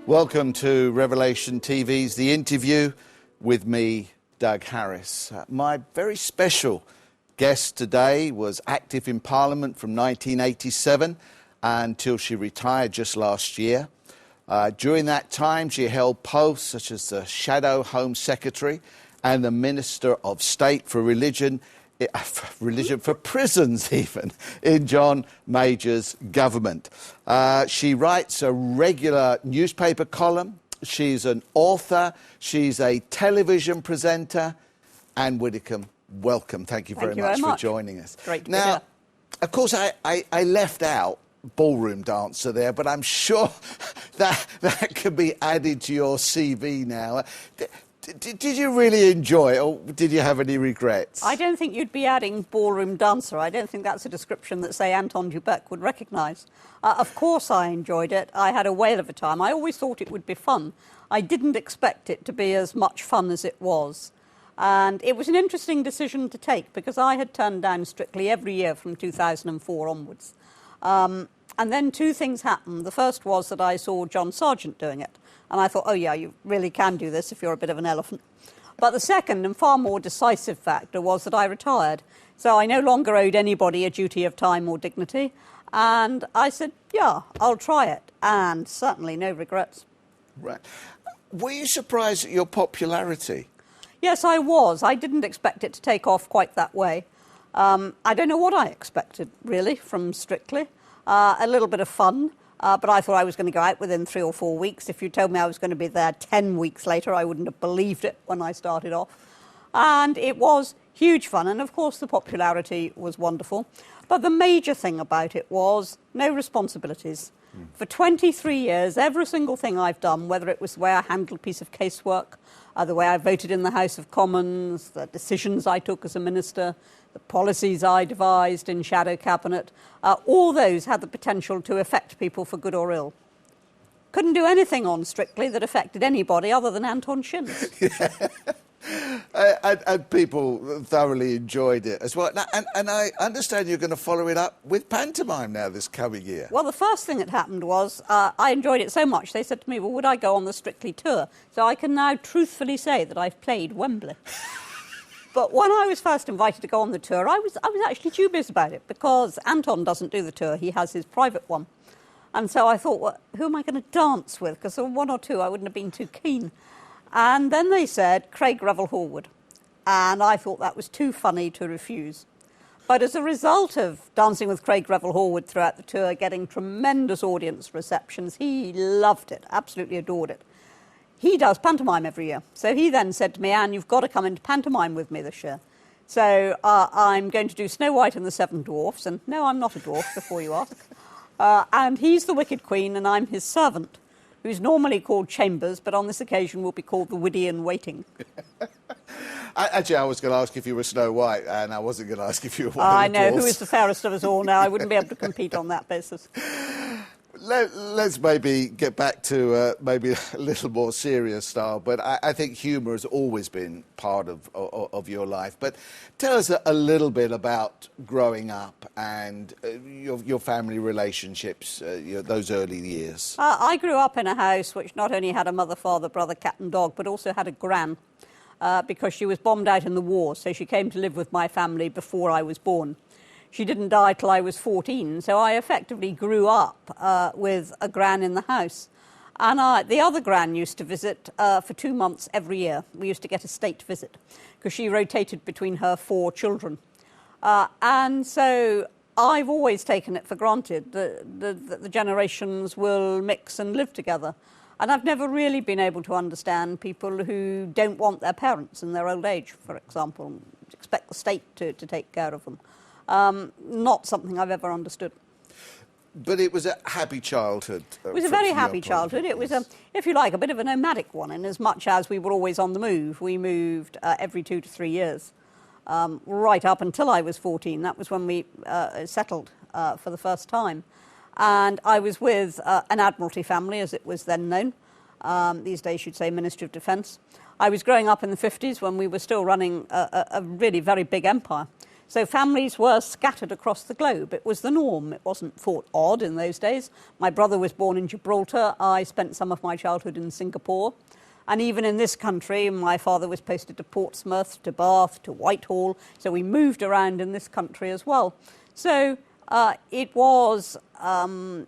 Welcome to Revelation TV's The Interview with me, Doug Harris. My very special guest today was active in Parliament from 1987 until she retired just last year. During that time, she held posts such as the Shadow Home Secretary and the Minister of State for Religion for prisons even, in John Major's government. She writes a regular newspaper column. She's an author. She's a television presenter. Ann Widdecombe, welcome. Thank you very much for joining us. Great to be here. Of course, I left out ballroom dancer there, but I'm sure that could be added to your CV now. Did you really enjoy it, or did you have any regrets? I don't think you'd be adding ballroom dancer. I don't think that's a description that, say, Anton Dubek would recognise. Of course I enjoyed it. I had a whale of a time. I always thought it would be fun. I didn't expect it to be as much fun as it was. And it was an interesting decision to take because I had turned down Strictly every year from 2004 onwards. And then two things happened. The first was that I saw John Sargent doing it. And I thought, oh, yeah, you really can do this if you're a bit of an elephant. But the second and far more decisive factor was that I retired. So I no longer owed anybody a duty of time or dignity. And I said, yeah, I'll try it. And certainly no regrets. Right. Were you surprised at your popularity? Yes, I was. I didn't expect it to take off quite that way. I don't know what I expected, really, from Strictly. A little bit of fun. But I thought I was going to go out within 3 or 4 weeks. If you told me I was going to be there 10 weeks later, I wouldn't have believed it when I started off. And it was huge fun. And, of course, the popularity was wonderful. But the major thing about it was no responsibilities. For 23 years, every single thing I've done, whether it was the way I handled a piece of casework, the way I voted in the House of Commons, the decisions I took as a minister, the policies I devised in shadow cabinet, all those had the potential to affect people for good or ill. Couldn't do anything on Strictly that affected anybody other than Anton Shins. And people thoroughly enjoyed it as well. Now, and I understand you're going to follow it up with pantomime now this coming year. Well, the first thing that happened was I enjoyed it so much, they said to me, well, would I go on the Strictly tour? So I can now truthfully say that I've played Wembley. But when I was first invited to go on the tour, I was actually dubious about it because Anton doesn't do the tour. He has his private one. And so I thought, well, who am I going to dance with? Because there were one or two I wouldn't have been too keen. And then they said Craig Revel-Horwood. And I thought that was too funny to refuse. But as a result of dancing with Craig Revel-Horwood throughout the tour, getting tremendous audience receptions, he loved it, absolutely adored it. He does pantomime every year. So he then said to me, Anne, you've got to come into pantomime with me this year. So I'm going to do Snow White and the Seven Dwarfs. And no, I'm not a dwarf, before you ask. And he's the Wicked Queen and I'm his servant, who's normally called Chambers, but on this occasion will be called the Widdy in Waiting. Actually, I was going to ask if you were Snow White, and I wasn't going to ask if you were one I of the know, dwarfs. who is the fairest of us all now? I wouldn't be able to compete on that basis. Let's maybe get back to maybe a little more serious style, but I think humour has always been part of your life. But tell us a little bit about growing up and your family relationships, those early years. I grew up in a house which not only had a mother, father, brother, cat and dog, but also had a gran, because she was bombed out in the war, so she came to live with my family before I was born. She didn't die till I was 14, so I effectively grew up with a gran in the house. And the other gran used to visit for 2 months every year. We used to get a state visit because she rotated between her 4 children. And so I've always taken it for granted that the generations will mix and live together. And I've never really been able to understand people who don't want their parents in their old age, for example, expect the state to take care of them. Not something I've ever understood. But it was a happy childhood. It was a very happy childhood. It was, if you like, a bit of a nomadic one, in as much as we were always on the move. We moved every 2 to 3 years, right up until I was 14. That was when we settled for the first time. And I was with an Admiralty family, as it was then known. These days you'd say Ministry of Defence. I was growing up in the 50s when we were still running a really very big empire. So families were scattered across the globe. It was the norm. It wasn't thought odd in those days. My brother was born in Gibraltar. I spent some of my childhood in Singapore. And even in this country, my father was posted to Portsmouth, to Bath, to Whitehall. So we moved around in this country as well. So it was a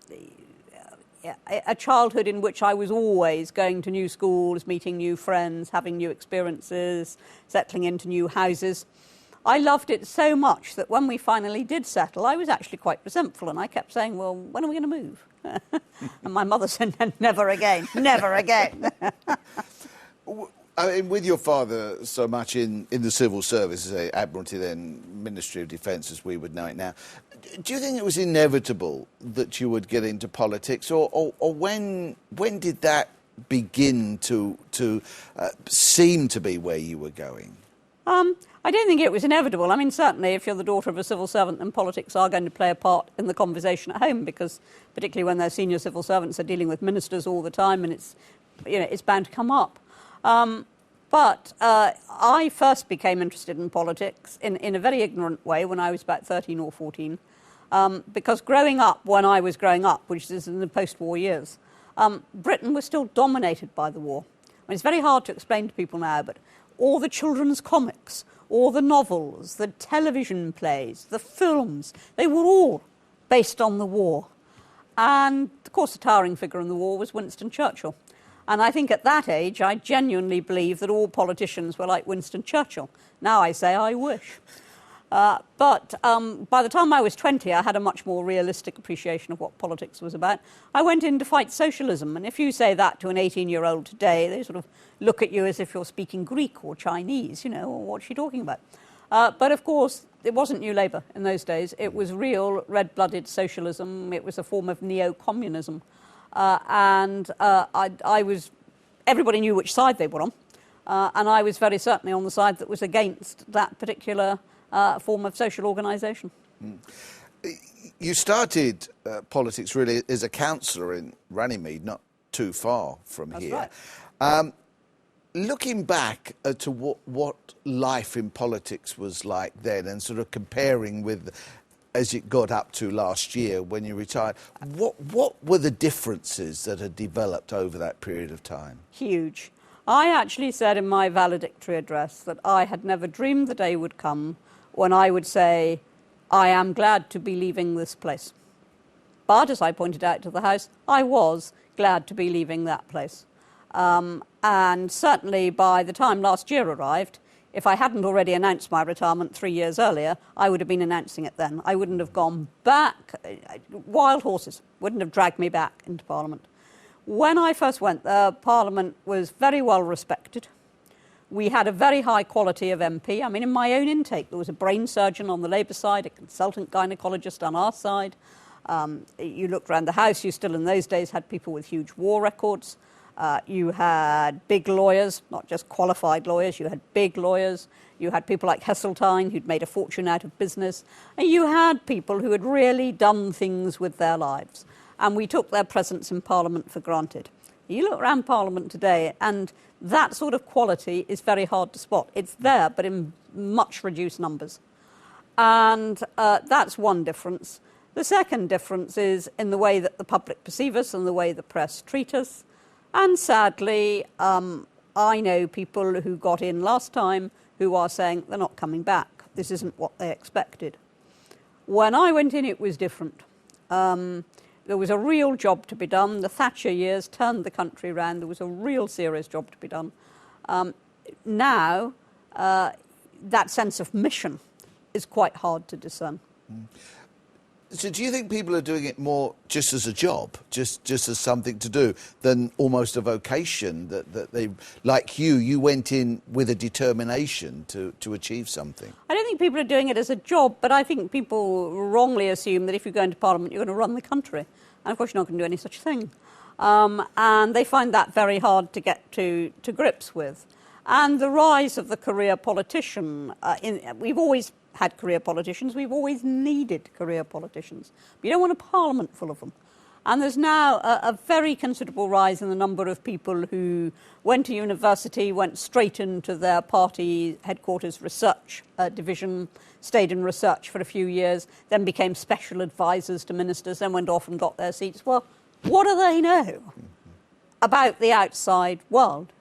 childhood in which I was always going to new schools, meeting new friends, having new experiences, settling into new houses. I loved it so much that when we finally did settle, I was actually quite resentful, and I kept saying, well, when are we going to move? And my mother said, never again, never again. I mean, with your father so much in the civil service, Admiralty then, Ministry of Defence as we would know it now, do you think it was inevitable that you would get into politics, or when did that begin to seem to be where you were going? I don't think it was inevitable. I mean, certainly if you're the daughter of a civil servant, then politics are going to play a part in the conversation at home, because particularly when their senior civil servants are dealing with ministers all the time, and it's bound to come up. But I first became interested in politics in a very ignorant way when I was about 13 or 14, because growing up, when I was growing up, which is in the post-war years, Britain was still dominated by the war. I mean, it's very hard to explain to people now, but all the children's comics, all the novels, the television plays, the films, they were all based on the war. And, of course, the towering figure in the war was Winston Churchill. And I think at that age, I genuinely believed that all politicians were like Winston Churchill. Now I say I wish. But by the time I was 20, I had a much more realistic appreciation of what politics was about. I went in to fight socialism, and if you say that to an 18-year-old today, they sort of look at you as if you're speaking Greek or Chinese, or what's she talking about? But of course, it wasn't New Labour in those days. It was real red-blooded socialism. It was a form of neo-communism. And everybody knew which side they were on. And I was very certainly on the side that was against that particular form of social organisation. You started politics really as a councillor in Runnymede, not too far from That's here. Right. Looking back to what life in politics was like then, and sort of comparing with as it got up to last year when you retired, what were the differences that had developed over that period of time? Huge. I actually said in my valedictory address that I had never dreamed the day would come when I would say, I am glad to be leaving this place. But, as I pointed out to the House, I was glad to be leaving that place. And certainly by the time last year arrived, if I hadn't already announced my retirement 3 years earlier, I would have been announcing it then. I wouldn't have gone back. Wild horses wouldn't have dragged me back into Parliament. When I first went there, Parliament was very well respected. We had a very high quality of MP. I mean, in my own intake, there was a brain surgeon on the Labour side, a consultant gynaecologist on our side. You looked around the House, you still in those days had people with huge war records. You had big lawyers, not just qualified lawyers, you had big lawyers. You had people like Heseltine, who'd made a fortune out of business. And you had people who had really done things with their lives. And we took their presence in Parliament for granted. You look around Parliament today, and that sort of quality is very hard to spot. It's there, but in much reduced numbers. And that's one difference. The second difference is in the way that the public perceive us and the way the press treat us. And sadly, I know people who got in last time who are saying they're not coming back. This isn't what they expected. When I went in, it was different. There was a real job to be done. The Thatcher years turned the country around. There was a real serious job to be done. Now, that sense of mission is quite hard to discern. So do you think people are doing it more just as a job, just as something to do, than almost a vocation that they, like you went in with a determination to achieve something? I don't think people are doing it as a job, but I think people wrongly assume that if you go into Parliament, you're going to run the country. And of course, you're not going to do any such thing. And they find that very hard to get to grips with. And the rise of the career politician, we've always had career politicians, we've always needed career politicians. But you don't want a parliament full of them. And there's now a very considerable rise in the number of people who went to university, went straight into their party headquarters research division, stayed in research for a few years, then became special advisors to ministers, then went off and got their seats. Well, what do they know about the outside world?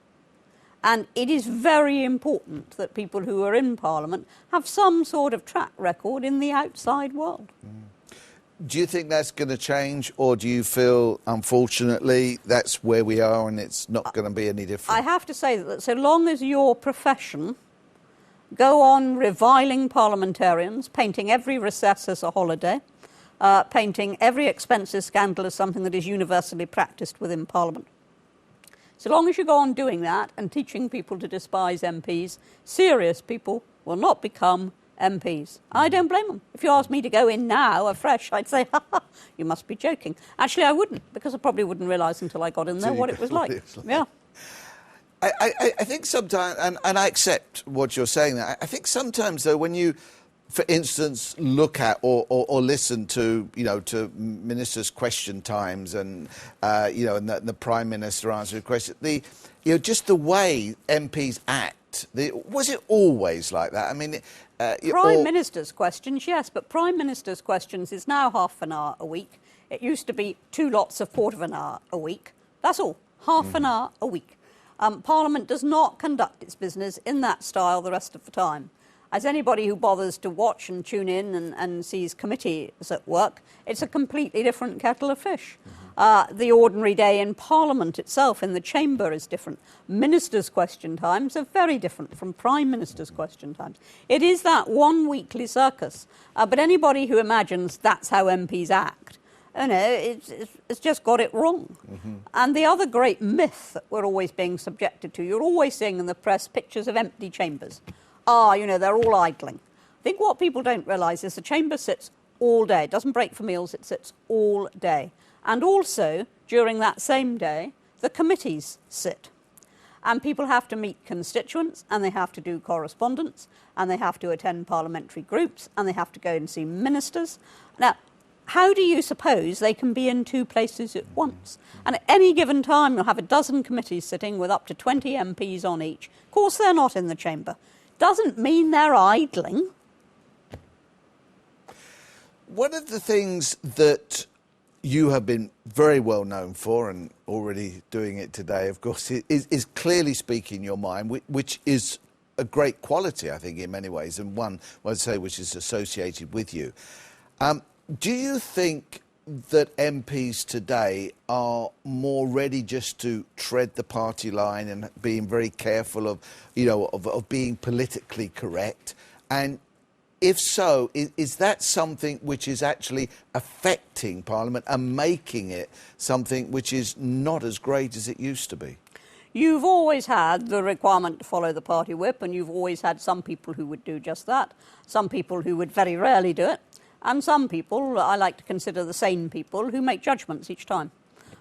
And it is very important that people who are in Parliament have some sort of track record in the outside world. Do you think that's going to change, or do you feel, unfortunately, that's where we are and it's not going to be any different? I have to say that so long as your profession go on reviling parliamentarians, painting every recess as a holiday, painting every expenses scandal as something that is universally practised within Parliament, so long as you go on doing that and teaching people to despise MPs, serious people will not become MPs. I don't blame them. If you asked me to go in now afresh, I'd say, ha ha, you must be joking. Actually, I wouldn't, because I probably wouldn't realise until I got in there what it was like. Yeah. I think sometimes, and I accept what you're saying there, I think sometimes, though, when you, for instance, look at or listen to, to ministers' question times and, and the Prime Minister answering questions, just the way MPs act, was it always like that? I mean... Prime Minister's questions, yes, but Prime Minister's questions is now half an hour a week. It used to be 2 lots of quarter of an hour a week. That's all, half an hour a week. Parliament does not conduct its business in that style the rest of the time. As anybody who bothers to watch and tune in and sees committees at work, it's a completely different kettle of fish. The ordinary day in Parliament itself, in the chamber, is different. Ministers' question times are very different from Prime Minister's question times. It is that one weekly circus. But anybody who imagines that's how MPs act, it's just got it wrong. And the other great myth that we're always being subjected to, you're always seeing in the press pictures of empty chambers. They're all idling. I think what people don't realise is the chamber sits all day. It doesn't break for meals, it sits all day. And also, during that same day, the committees sit. And people have to meet constituents, and they have to do correspondence, and they have to attend parliamentary groups, and they have to go and see ministers. Now, how do you suppose they can be in 2 places at once? And at any given time, you'll have a dozen committees sitting with up to 20 MPs on each. Of course, they're not in the chamber. Doesn't mean they're idling. One of the things that you have been very well known for, and already doing it today, of course, is clearly speaking your mind, which is a great quality, I think, in many ways, and one, I'd say, which is associated with you. Do you think that MPs today are more ready just to tread the party line and being very careful of being politically correct? And if so, is that something which is actually affecting Parliament and making it something which is not as great as it used to be? You've always had the requirement to follow the party whip, and you've always had some people who would do just that, some people who would very rarely do it, and some people, I like to consider the sane people, who make judgments each time.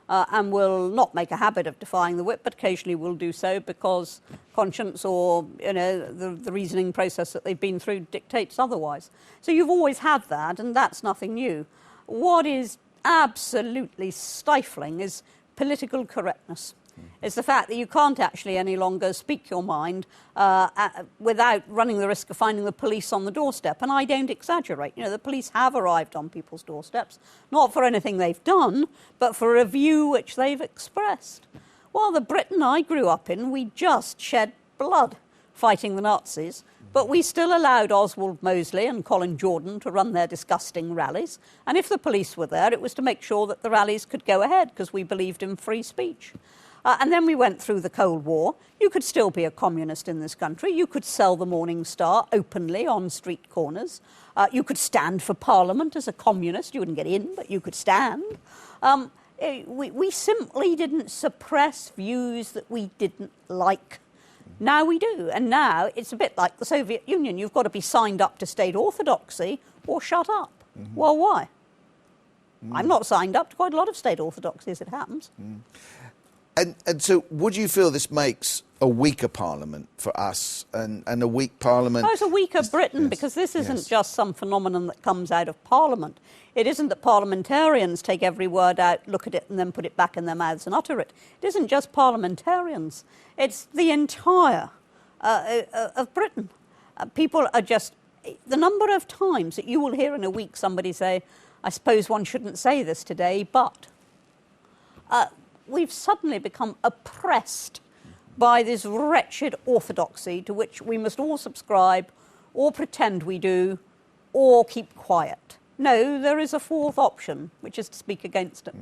And will not make a habit of defying the whip, but occasionally will do so because conscience or the reasoning process that they've been through dictates otherwise. So you've always had that, and that's nothing new. What is absolutely stifling is political correctness. It's the fact that you can't actually any longer speak your mind without running the risk of finding the police on the doorstep. And I don't exaggerate. The police have arrived on people's doorsteps, not for anything they've done, but for a view which they've expressed. Well, the Britain I grew up in, we just shed blood fighting the Nazis, but we still allowed Oswald Mosley and Colin Jordan to run their disgusting rallies. And if the police were there, it was to make sure that the rallies could go ahead because we believed in free speech. And then we went through the Cold War. You could still be a communist in this country. You could sell the Morning Star openly on street corners. You could stand for Parliament as a communist. You wouldn't get in, but you could stand. We simply didn't suppress views that we didn't like. Now we do. And now it's a bit like the Soviet Union. You've got to be signed up to state orthodoxy or shut up. Well, why? I'm not signed up to quite a lot of state orthodoxy as it happens. And so would you feel this makes a weaker Parliament for us and a weak Parliament. Oh, it's a weaker Britain, because this isn't just some phenomenon that comes out of Parliament. It isn't that parliamentarians take every word out, look at it and then put it back in their mouths and utter it. It isn't just parliamentarians. It's the entire of Britain. People are just... The number of times that you will hear in a week somebody say, I suppose one shouldn't say this today, but... we've suddenly become oppressed by this wretched orthodoxy to which we must all subscribe, or pretend we do, or keep quiet. No, there is a fourth option, which is to speak against it.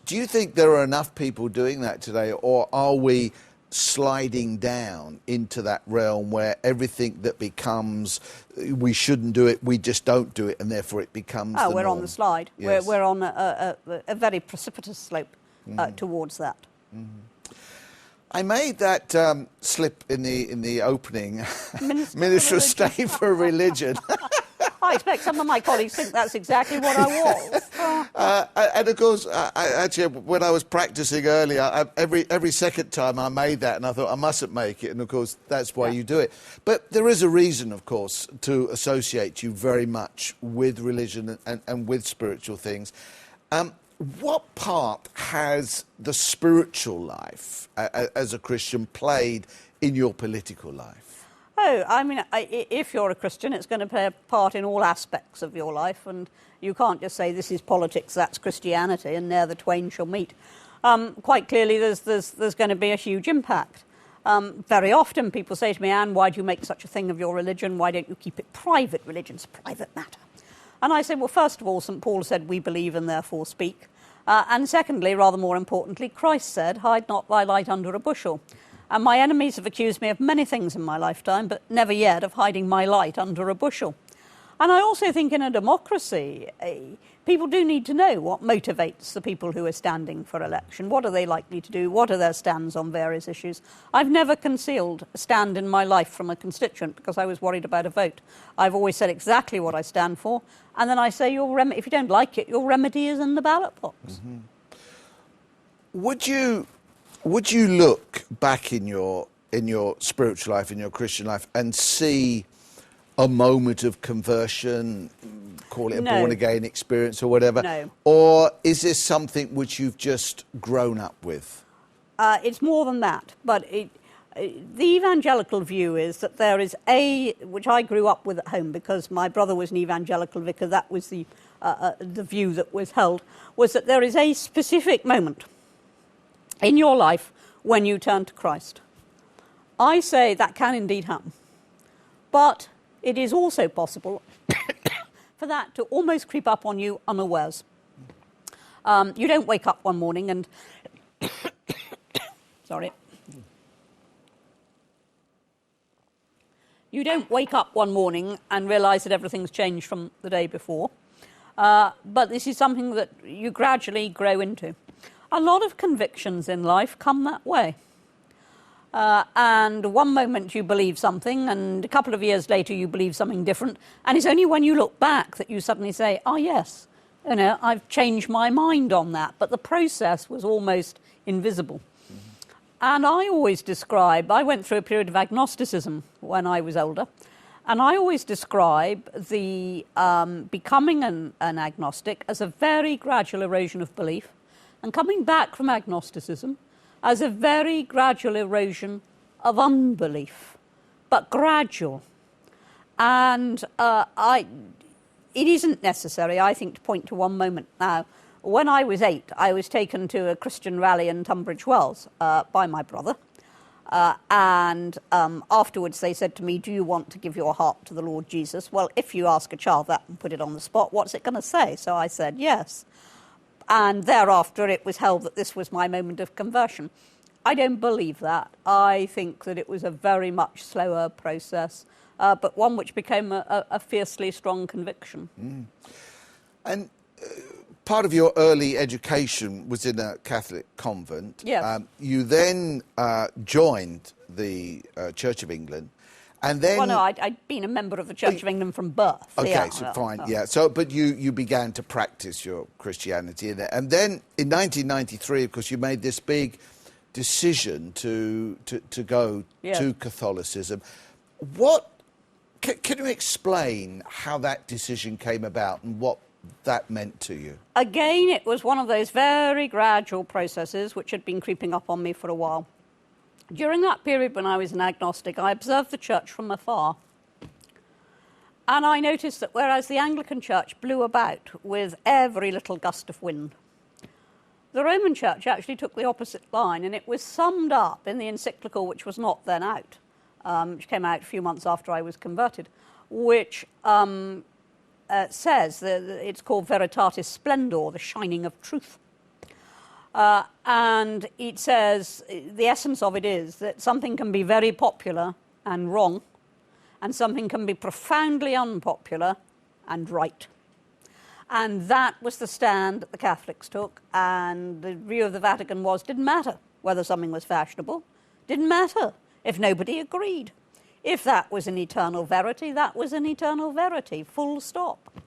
Do you think there are enough people doing that today, or are we sliding down into that realm where everything that becomes we shouldn't do it, we just don't do it, and therefore it becomes the we're norm? On the slide. Yes. We're on a very precipitous slope towards that. I made that slip in the opening, Minister of State for Religion. I expect some of my colleagues think that's exactly what I was. And of course, actually, when I was practising earlier, every second time I made that, and I thought I mustn't make it, and of course that's why you do it. But there is a reason, of course, to associate you very much with religion and with spiritual things. What part has the spiritual life as a Christian played in your political life? Oh, I mean, if you're a Christian, it's going to play a part in all aspects of your life, and you can't just say this is politics, that's Christianity, and there the twain shall meet. Quite clearly, there's going to be a huge impact. Very often people say to me, Anne, why do you make such a thing of your religion? Why don't you keep it private? Religion's a private matter. And I say, well, first of all, St. Paul said, we believe and therefore speak. And secondly, rather more importantly, Christ said, hide not thy light under a bushel. And my enemies have accused me of many things in my lifetime, but never yet of hiding my light under a bushel. And I also think in a democracy, people do need to know what motivates the people who are standing for election. What are they likely to do? What are their stands on various issues? I've never concealed a stand in my life from a constituent because I was worried about a vote. I've always said exactly what I stand for. And then I say, if you don't like it, your remedy is in the ballot box. Would you look back in your spiritual life, in your Christian life, and see a moment of conversion, call it a born-again experience or whatever? No. Or is this something which you've just grown up with? It's more than that, but the evangelical view is that there is which I grew up with at home because my brother was an evangelical vicar, that was the view that was held, was that there is a specific moment in your life when you turn to Christ. I say that can indeed happen, but it is also possible for that to almost creep up on you unawares. You don't wake up one morning and... Sorry. You don't wake up one morning and realise that everything's changed from the day before, but this is something that you gradually grow into. A lot of convictions in life come that way. And one moment you believe something, and a couple of years later you believe something different, and it's only when you look back that you suddenly say, oh yes, I've changed my mind on that, but the process was almost invisible. And I always I went through a period of agnosticism when I was older, and I always describe the becoming an agnostic as a very gradual erosion of belief, and coming back from agnosticism as a very gradual erosion of unbelief, but gradual. And it isn't necessary, I think, to point to one moment. Now, when I was 8, I was taken to a Christian rally in Tunbridge Wells by my brother. And afterwards they said to me, do you want to give your heart to the Lord Jesus? Well, if you ask a child that and put it on the spot, what's it going to say? So I said, yes. And thereafter it was held that this was my moment of conversion. I don't believe that. I think that it was a very much slower process, but one which became a fiercely strong conviction. And part of your early education was in a Catholic convent. Yes. You then joined the Church of England. And then, well, no, I'd been a member of the Church of England from birth. Okay, yeah, so fine, yeah. So, but you began to practice your Christianity in there. And then in 1993, of course, you made this big decision to go Yes. to Catholicism. Can you explain how that decision came about and what that meant to you? Again, it was one of those very gradual processes which had been creeping up on me for a while. During that period when I was an agnostic, I observed the church from afar. And I noticed that whereas the Anglican Church blew about with every little gust of wind, the Roman Church actually took the opposite line, and it was summed up in the encyclical, which was not then out, which came out a few months after I was converted, which says that it's called Veritatis Splendor, the shining of truth. And it says the essence of it is that something can be very popular and wrong, and something can be profoundly unpopular and right. And that was the stand that the Catholics took, and the view of the Vatican was, didn't matter whether something was fashionable, didn't matter if nobody agreed. If that was an eternal verity, that was an eternal verity, full stop.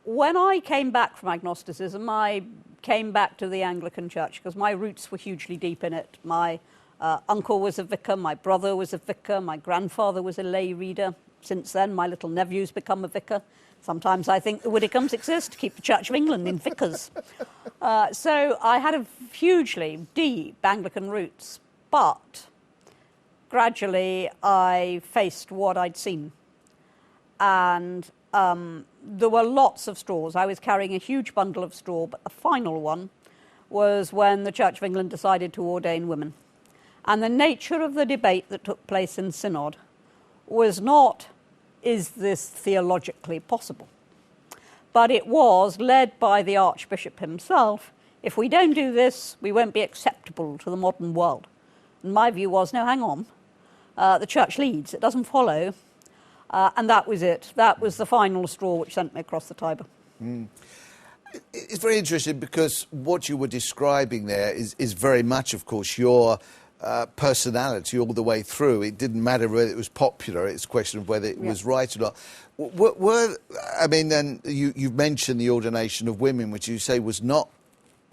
When I came back from agnosticism, I came back to the Anglican Church because my roots were hugely deep in it. My uncle was a vicar, my brother was a vicar, my grandfather was a lay reader. Since then, my little nephew's become a vicar. Sometimes I think the Widdecombe's exist to keep the Church of England in vicars. So I had a hugely deep Anglican roots, but gradually I faced what I'd seen. And there were lots of straws. I was carrying a huge bundle of straw, but the final one was when the Church of England decided to ordain women. And the nature of the debate that took place in Synod was not, is this theologically possible? But it was led by the Archbishop himself. If we don't do this, we won't be acceptable to the modern world. And my view was, no, hang on. The Church leads, it doesn't follow. And that was it. That was the final straw which sent me across the Tiber. It's very interesting because what you were describing there is very much, of course, your personality all the way through. It didn't matter whether it was popular, it's a question of whether it was right or not. Then you've mentioned the ordination of women, which you say was not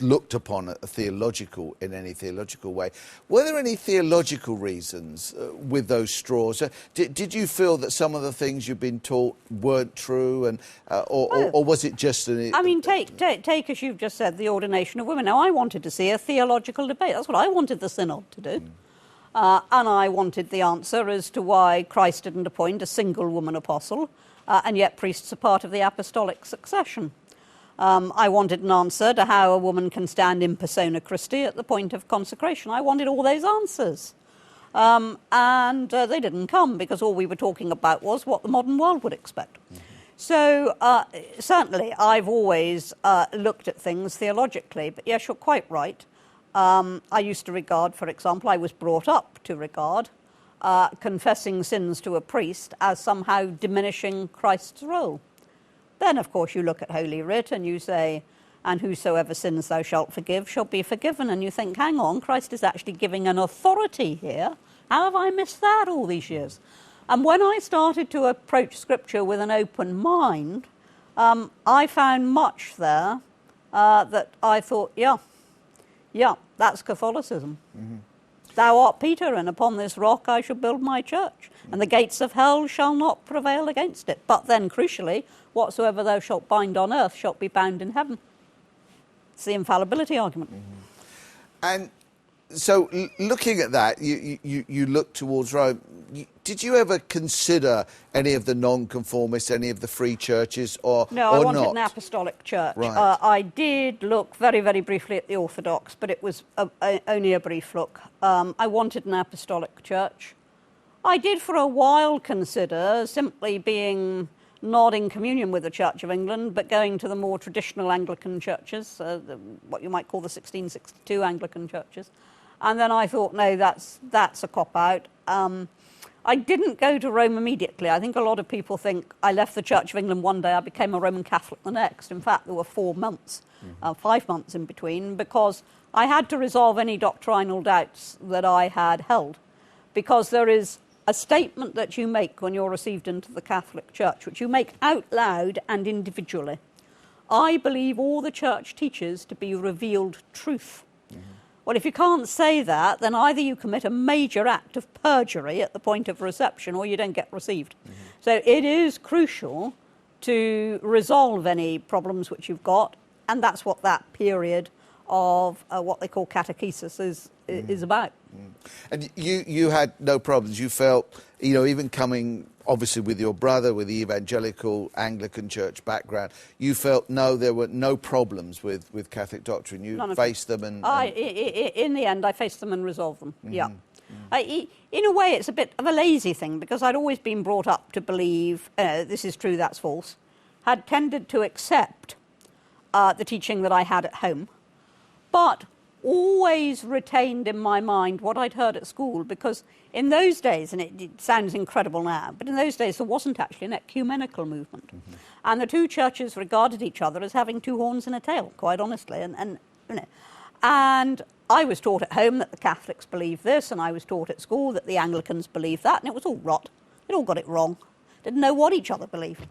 looked upon in any theological way. Were there any theological reasons with those straws? Did you feel that some of the things you've been taught weren't true, and or was it just take as you've just said, the ordination of women. Now, I wanted to see a theological debate. That's what I wanted the Synod to do. And I wanted the answer as to why Christ didn't appoint a single woman apostle, and yet priests are part of the apostolic succession. I wanted an answer to how a woman can stand in persona Christi at the point of consecration. I wanted all those answers. And they didn't come because all we were talking about was what the modern world would expect. So certainly I've always looked at things theologically, but yes, you're quite right. I used to regard, for example, I was brought up to regard confessing sins to a priest as somehow diminishing Christ's role. Then, of course, you look at Holy Writ and you say, and whosoever sins thou shalt forgive shall be forgiven. And you think, hang on, Christ is actually giving an authority here. How have I missed that all these years? And when I started to approach Scripture with an open mind, I found much there that I thought, yeah, that's Catholicism. Thou art Peter, and upon this rock I shall build my church, and the gates of hell shall not prevail against it. But then, crucially, whatsoever thou shalt bind on earth shalt be bound in heaven. It's the infallibility argument. And so, looking at that, you look towards Rome. Did you ever consider any of the non-conformists, any of the free churches, or no? I wanted an apostolic church. Right. I did look very, very briefly at the Orthodox, but it was only a brief look. I wanted an apostolic church. I did for a while consider simply being not in communion with the Church of England, but going to the more traditional Anglican churches, what you might call the 1662 Anglican churches. And then I thought, no, that's a cop-out. I didn't go to Rome immediately. I think a lot of people think I left the Church of England one day, I became a Roman Catholic the next. In fact, there were 4 months, 5 months in between, because I had to resolve any doctrinal doubts that I had held. Because there is a statement that you make when you're received into the Catholic Church, which you make out loud and individually. I believe all the Church teaches to be revealed truth. Well, if you can't say that, then either you commit a major act of perjury at the point of reception or you don't get received. So it is crucial to resolve any problems which you've got, and that's what that period of what they call catechesis is about. And you had no problems. You felt, even coming obviously with your brother, with the evangelical Anglican church background, you felt there were no problems with Catholic doctrine. You faced them and... In the end, I faced them and resolved them, yeah. In a way, it's a bit of a lazy thing, because I'd always been brought up to believe, this is true, that's false, had tended to accept the teaching that I had at home, but always retained in my mind what I'd heard at school, because in those days, and it sounds incredible now, but in those days there wasn't actually an ecumenical movement. And the two churches regarded each other as having two horns and a tail, quite honestly. And I was taught at home that the Catholics believed this, and I was taught at school that the Anglicans believed that, and it was all rot. They'd all got it wrong. Didn't know what each other believed.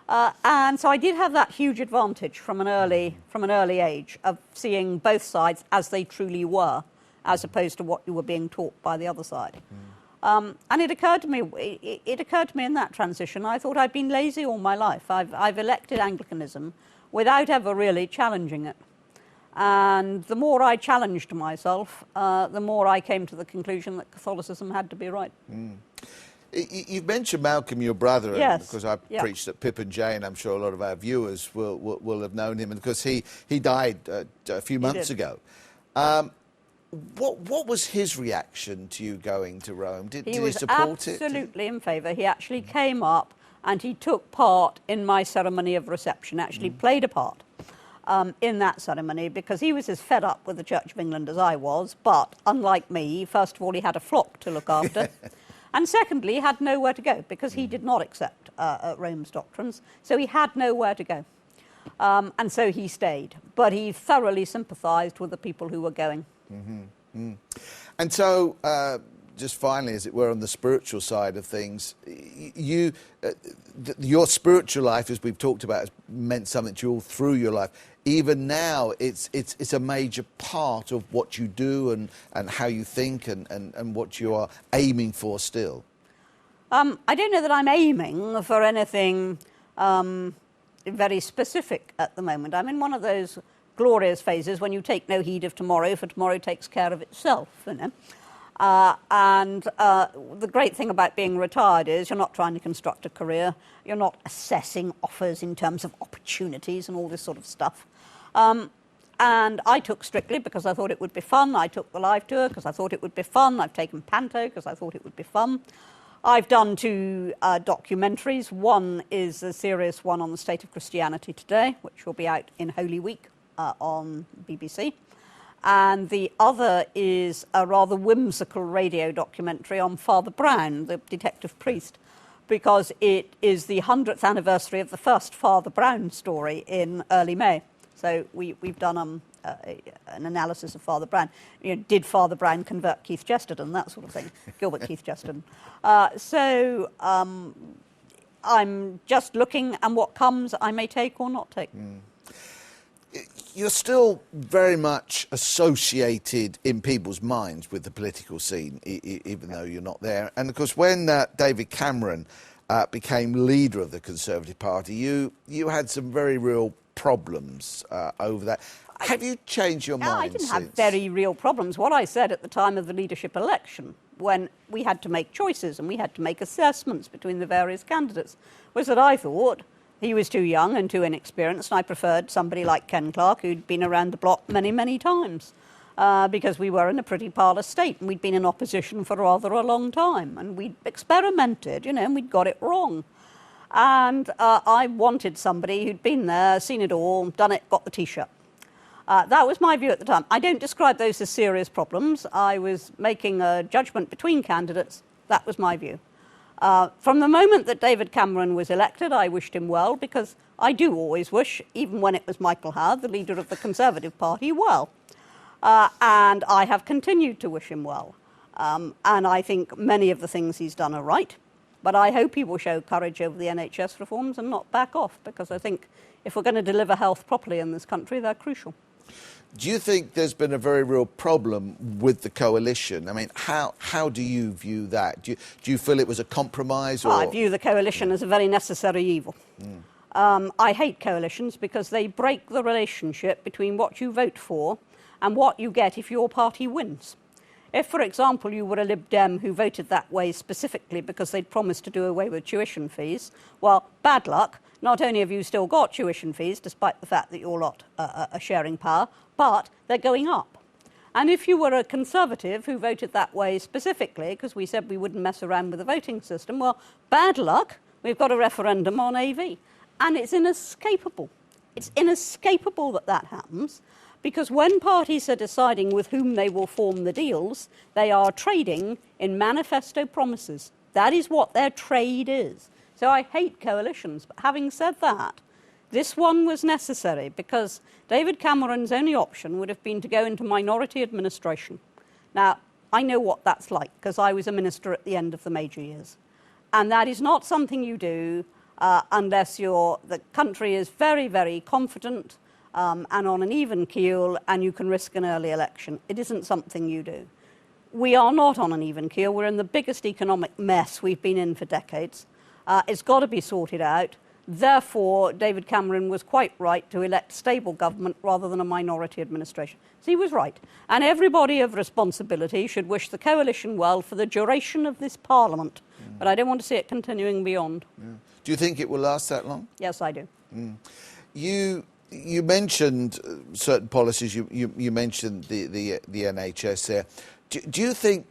And so I did have that huge advantage from an early age of seeing both sides as they truly were, as opposed to what you were being taught by the other side. And it occurred to me in that transition. I thought I'd been lazy all my life. I've elected Anglicanism without ever really challenging it. And the more I challenged myself, the more I came to the conclusion that Catholicism had to be right. You've mentioned Malcolm, your brother, yes. Because I preached at Pip and Jane. I'm sure a lot of our viewers will have known him, and because he died a few months ago. What was his reaction to you going to Rome? Did he support it? He was absolutely in favour. He actually came up and he took part in my ceremony of reception, actually played a part in that ceremony, because he was as fed up with the Church of England as I was, but unlike me, first of all, he had a flock to look after. And secondly, he had nowhere to go, because he did not accept Rome's doctrines, so he had nowhere to go. And so he stayed. But he thoroughly sympathised with the people who were going. And so, just finally, as it were, on the spiritual side of things, your spiritual life, as we've talked about, has meant something to you all through your life. Even now, it's a major part of what you do and how you think and what you are aiming for still. I don't know that I'm aiming for anything very specific at the moment. I'm in one of those glorious phases when you take no heed of tomorrow, for tomorrow takes care of itself, And the great thing about being retired is you're not trying to construct a career, you're not assessing offers in terms of opportunities and all this sort of stuff. And I took Strictly because I thought it would be fun. I took the live tour because I thought it would be fun. I've taken Panto because I thought it would be fun. I've done 2 documentaries. One is a serious one on the state of Christianity today, which will be out in Holy Week on BBC. And the other is a rather whimsical radio documentary on Father Brown, the detective priest, because it is the 100th anniversary of the first Father Brown story in early May. So we've done an analysis of Father Brown. Did Father Brown convert Keith Chesterton? That sort of thing. Gilbert Keith Chesterton. So I'm just looking, and what comes I may take or not take. You're still very much associated in people's minds with the political scene, even though you're not there. And of course, when David Cameron became leader of the Conservative Party, you had some very real problems over that. Have you changed your mind I didn't since? have very real problems. What I said at the time of the leadership election, when we had to make choices and we had to make assessments between the various candidates, was that I thought he was too young and too inexperienced, and I preferred somebody like Ken Clarke, who'd been around the block many, many times, because we were in a pretty parlous state, and we'd been in opposition for rather a long time, and we'd experimented, and we'd got it wrong. And I wanted somebody who'd been there, seen it all, done it, got the T-shirt. That was my view at the time. I don't describe those as serious problems. I was making a judgment between candidates. That was my view. From the moment that David Cameron was elected, I wished him well, because I do always wish, even when it was Michael Howard, the leader of the Conservative Party, well. And I have continued to wish him well. And I think many of the things he's done are right. But I hope he will show courage over the NHS reforms and not back off, because I think if we're going to deliver health properly in this country, they're crucial. Do you think there's been a very real problem with the coalition? I mean, how do you view that? Do you feel it was a compromise? Or? I view the coalition as a very necessary evil. I hate coalitions because they break the relationship between what you vote for and what you get if your party wins. If, for example, you were a Lib Dem who voted that way specifically because they'd promised to do away with tuition fees, well, bad luck. Not only have you still got tuition fees, despite the fact that your lot are sharing power, but they're going up. And if you were a Conservative who voted that way specifically, because we said we wouldn't mess around with the voting system, well, bad luck, we've got a referendum on AV. And it's inescapable. It's inescapable that that happens, because when parties are deciding with whom they will form the deals, they are trading in manifesto promises. That is what their trade is. So I hate coalitions. But having said that, this one was necessary because David Cameron's only option would have been to go into minority administration. Now, I know what that's like because I was a minister at the end of the major years. And that is not something you do unless the country is very, very confident and on an even keel and you can risk an early election. It isn't something you do. We are not on an even keel. We're in the biggest economic mess we've been in for decades. It's got to be sorted out. Therefore, David Cameron was quite right to elect stable government rather than a minority administration. So he was right. And everybody of responsibility should wish the coalition well for the duration of this parliament. But I don't want to see it continuing beyond. Do you think it will last that long? Yes, I do. You mentioned certain policies. You mentioned the NHS there. Do you think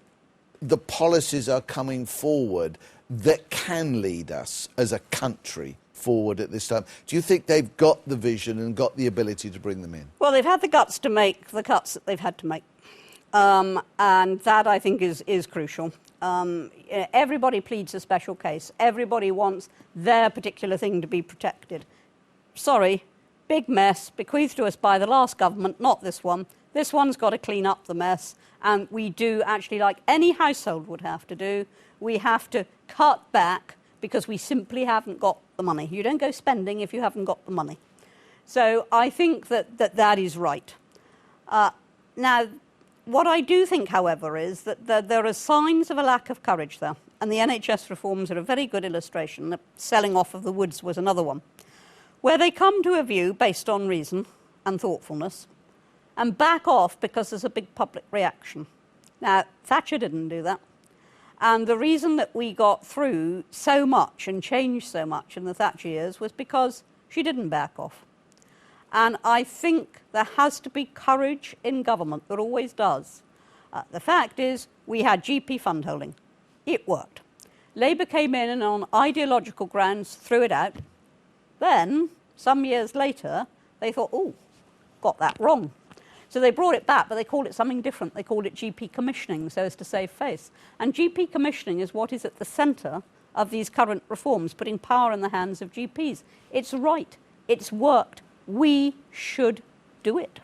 the policies are coming forward that can lead us as a country forward at this time? Do you think they've got the vision and got the ability to bring them in? Well, they've had the guts to make the cuts that they've had to make. And that, I think, is crucial. Everybody pleads a special case. Everybody wants their particular thing to be protected. Sorry, big mess, bequeathed to us by the last government, not this one. This one's got to clean up the mess. And we do actually, like any household would have to do, we have to cut back because we simply haven't got the money. You don't go spending if you haven't got the money. So I think that is right. Now, what I do think, however, is that there are signs of a lack of courage there. And the NHS reforms are a very good illustration. The selling off of the woods was another one, where they come to a view based on reason and thoughtfulness and back off because there's a big public reaction. Now, Thatcher didn't do that. And the reason that we got through so much and changed so much in the Thatcher years was because she didn't back off. And I think there has to be courage in government. There always does. The fact is, we had GP fund holding. It worked. Labour came in and on ideological grounds threw it out. Then, some years later, they thought, oh, got that wrong. So they brought it back, but they called it something different. They called it GP commissioning, so as to save face. And GP commissioning is what is at the centre of these current reforms, putting power in the hands of GPs. It's right. It's worked. We should do it.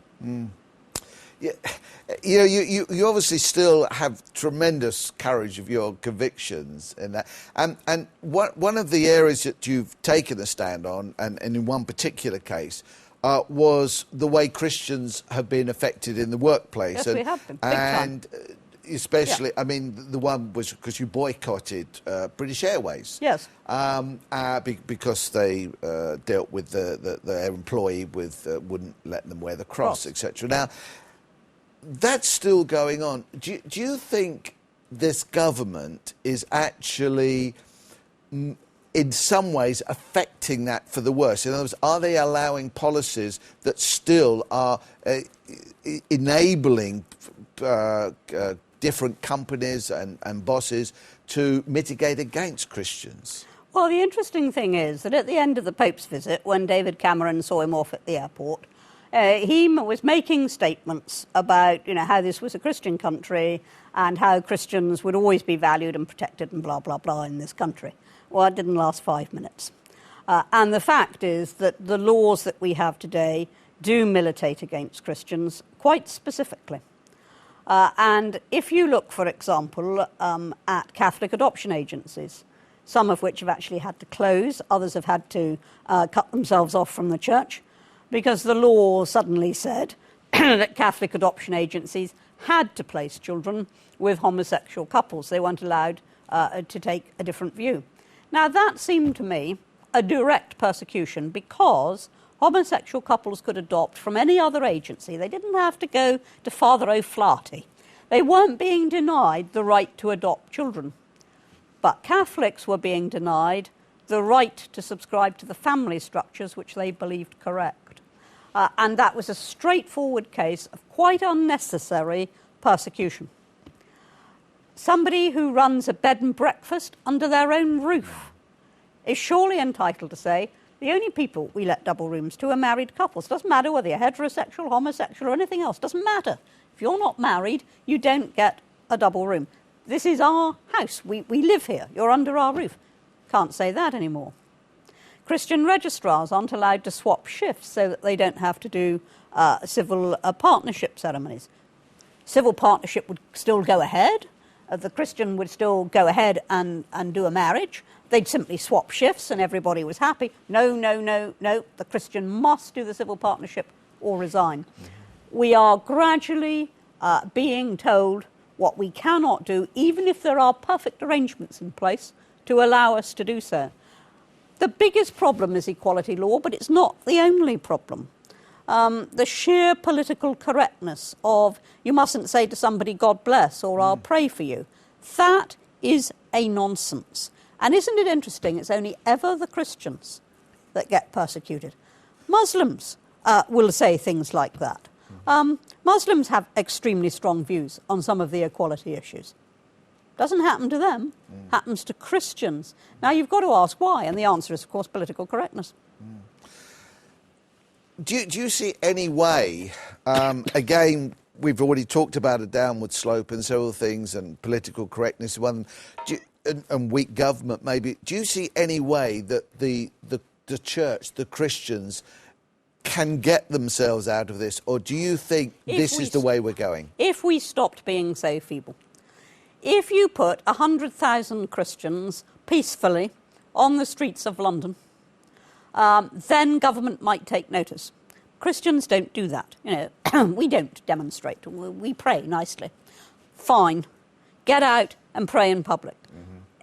Yeah, you obviously still have tremendous courage of your convictions in that. And one of the areas that you've taken a stand on, and in one particular case, was the way Christians have been affected in the workplace. Yes, we have been. Big time. Especially, I mean, the one was because you boycotted British Airways. Yes. Because they dealt with their employee wouldn't let them wear the cross, etc. Now, that's still going on. Do you think this government is actually, in some ways, affecting that for the worse? In other words, are they allowing policies that still are enabling different companies and bosses to mitigate against Christians? Well, the interesting thing is that at the end of the Pope's visit, when David Cameron saw him off at the airport, he was making statements about, how this was a Christian country and how Christians would always be valued and protected and blah, blah, blah in this country. Well, it didn't last 5 minutes. And the fact is that the laws that we have today do militate against Christians quite specifically. And if you look, for example, at Catholic adoption agencies, some of which have actually had to close, others have had to cut themselves off from the church, because the law suddenly said that Catholic adoption agencies had to place children with homosexual couples. They weren't allowed to take a different view. Now, that seemed to me a direct persecution because homosexual couples could adopt from any other agency. They didn't have to go to Father O'Flaherty. They weren't being denied the right to adopt children. But Catholics were being denied the right to subscribe to the family structures which they believed correct. And that was a straightforward case of quite unnecessary persecution. Somebody who runs a bed and breakfast under their own roof is surely entitled to say, the only people we let double rooms to are married couples. Doesn't matter whether you're heterosexual, homosexual, or anything else. Doesn't matter. If you're not married, you don't get a double room. This is our house. We live here. You're under our roof. Can't say that anymore. Christian registrars aren't allowed to swap shifts so that they don't have to do civil partnership ceremonies. Civil partnership would still go ahead. The Christian would still go ahead and do a marriage. They'd simply swap shifts and everybody was happy. No. The Christian must do the civil partnership or resign. We are gradually being told what we cannot do, even if there are perfect arrangements in place to allow us to do so. The biggest problem is equality law, but it's not the only problem. The sheer political correctness of you mustn't say to somebody, God bless, or I'll pray for you. That is a nonsense. And isn't it interesting, it's only ever the Christians that get persecuted. Muslims will say things like that. Muslims have extremely strong views on some of the equality issues. Doesn't happen to them, happens to Christians. Now, you've got to ask why, and the answer is, of course, political correctness. Do you see any way, again, we've already talked about a downward slope and several things, and political correctness, and weak government maybe. Do you see any way that the church, the Christians, can get themselves out of this, or do you think this is the way we're going? If we stopped being so feeble. If you put 100,000 Christians peacefully on the streets of London, then government might take notice. Christians don't do that. You know, we don't demonstrate. We pray nicely. Fine. Get out and pray in public.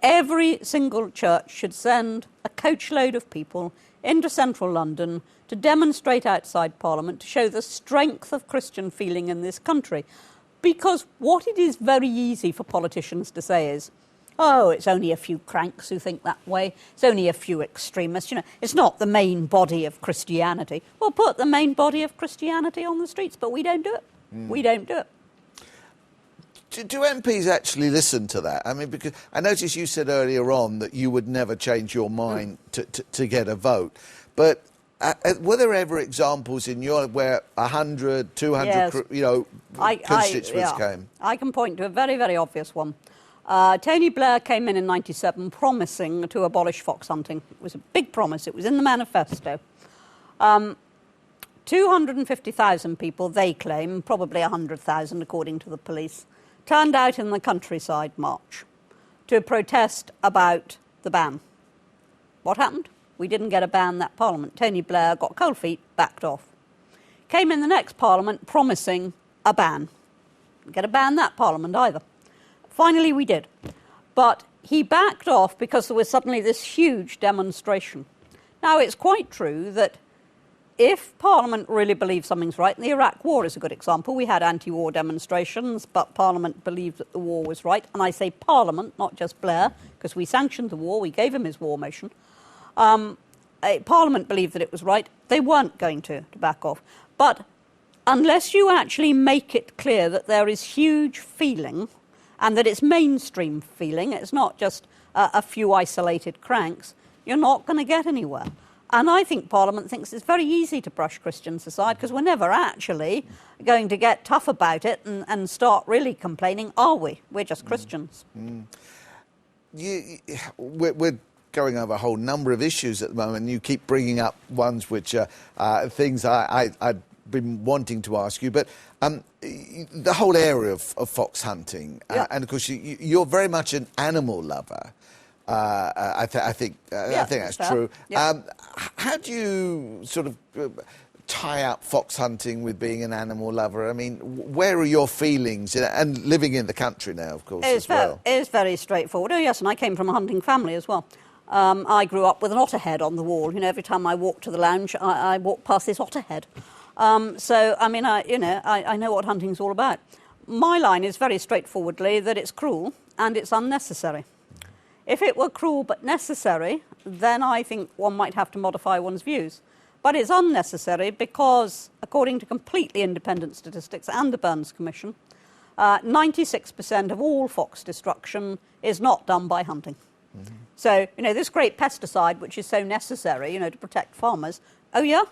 Every single church should send a coachload of people into central London to demonstrate outside Parliament to show the strength of Christian feeling in this country. Because what it is very easy for politicians to say is, oh, it's only a few cranks who think that way. It's only a few extremists. You know, it's not the main body of Christianity. Well, put the main body of Christianity on the streets, but we don't do it. We don't do it. Do MPs actually listen to that? I mean, because I noticed you said earlier on that you would never change your mind to get a vote. But were there ever examples in your where 100, 200, yes. Constituents came? I can point to a very, very obvious one. Tony Blair came in 97 promising to abolish fox hunting. It was a big promise. It was in the manifesto. 250,000 people, they claim, probably 100,000 according to the police, turned out in the countryside march to protest about the ban. What happened? We didn't get a ban that Parliament. Tony Blair got cold feet, backed off. Came in the next Parliament promising a ban. Didn't get a ban that Parliament either. Finally, we did. But he backed off because there was suddenly this huge demonstration. Now, it's quite true that if Parliament really believes something's right, and the Iraq War is a good example, we had anti-war demonstrations, but Parliament believed that the war was right. And I say Parliament, not just Blair, because we sanctioned the war, we gave him his war motion. Parliament believed that it was right. They weren't going to back off. But unless you actually make it clear that there is huge feeling and that it's mainstream feeling, it's not just a few isolated cranks, you're not going to get anywhere. And I think Parliament thinks it's very easy to brush Christians aside because we're never actually going to get tough about it and start really complaining, are we? We're just Christians. We're going over a whole number of issues at the moment. You keep bringing up ones which are things I've been wanting to ask you. But the whole area of fox hunting, and of course you're very much an animal lover. I think that's true. Yeah. How do you sort of tie up fox hunting with being an animal lover? I mean, where are your feelings? And living in the country now, of course, as well. It is very straightforward. Oh, yes, and I came from a hunting family as well. I grew up with an otter head on the wall. You know, every time I walked to the lounge, I walked past this otter head. So, I mean, I know what hunting's all about. My line is very straightforwardly that it's cruel and it's unnecessary. If it were cruel but necessary, then I think one might have to modify one's views. But it's unnecessary because, according to completely independent statistics and the Burns Commission, 96% of all fox destruction is not done by hunting. Mm-hmm. So, you know, this great pesticide, which is so necessary, you know, to protect farmers, oh yeah?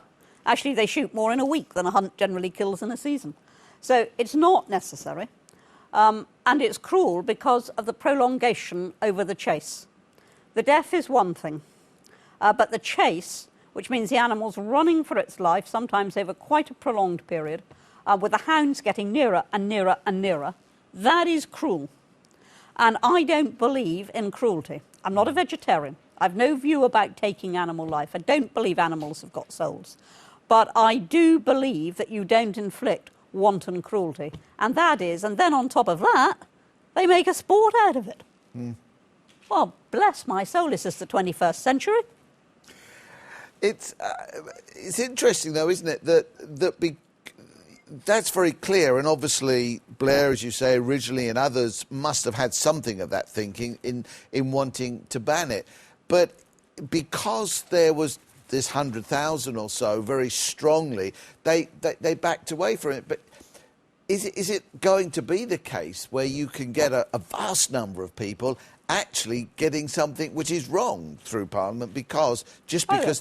Actually, they shoot more in a week than a hunt generally kills in a season. So it's not necessary. And it's cruel because of the prolongation over the chase. The death is one thing, but the chase, which means the animal's running for its life, sometimes over quite a prolonged period, with the hounds getting nearer and nearer and nearer, that is cruel. And I don't believe in cruelty. I'm not a vegetarian. I've no view about taking animal life. I don't believe animals have got souls. But I do believe that you don't inflict wanton cruelty. And that is, and then on top of that, they make a sport out of it. Mm. Well, bless my soul, this is the 21st century. It's interesting, though, isn't it, that's very clear, and obviously Blair, as you say, originally, and others must have had something of that thinking in wanting to ban it. But because there was this 100,000 or so very strongly, they backed away from it. But is it going to be the case where you can get a vast number of people actually getting something which is wrong through Parliament because